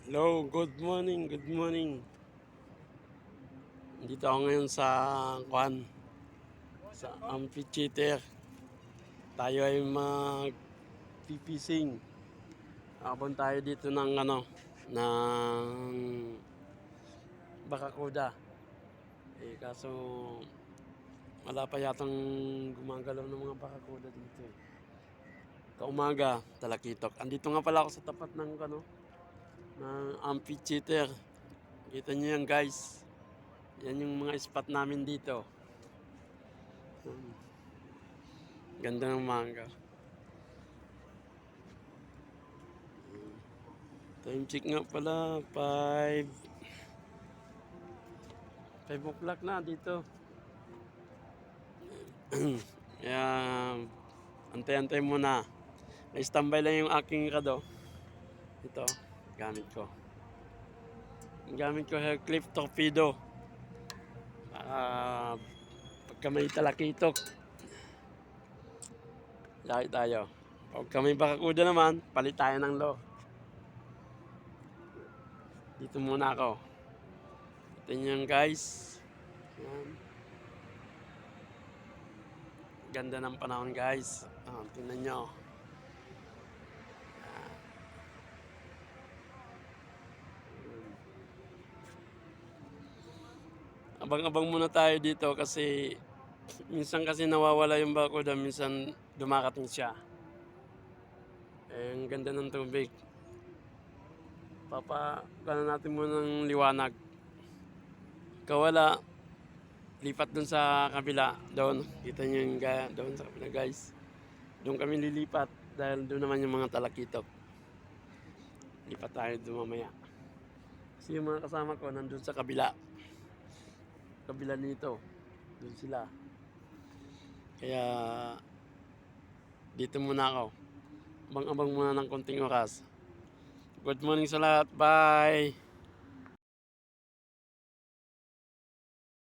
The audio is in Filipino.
Hello, good morning, good morning. Dito ako ngayon sa sa amphitheater. Tayo ay mag-fishing. Habang tayo dito ng ng Bakakuda. Kaso wala pa yatang gumagalaw ng mga Bakakuda dito eh. Kaumaga, talakitok. Andito nga pala ako sa tapat ng amphitheater. Kita niyo yan guys. Yan yung mga spot namin dito. Ganda ng manga. Time check nga pala, 5 o'clock na dito. Kaya, antay-antay muna. Na-standby lang yung aking rado. Ito, gamit ko. Ang gamit ko hair clip torpedo. Para pagka may talakitok, laki tayo. Pagka may bakakuda naman, palit tayo ng lo. Dito muna ako. Ito nyo guys. Yan. Ganda ng panahon guys. Tingnan nyo. Abang-abang muna tayo dito kasi minsan kasi nawawala yung bakakuda, minsan dumakating siya. Ang ganda ng tubig. Gana natin muna ng liwanag. Kawala, lipat dun sa kabila. Doon, kita nyo yung doon sa kabila guys. Doon kami lilipat dahil doon naman yung mga talakitok. Lipat tayo doon mamaya. Kasi yung mga kasama ko nandun sa kabila. Kabila nito. Doon sila. Kaya dito muna ako. Abang-abang muna ng konting oras. Good morning sa lahat. Bye!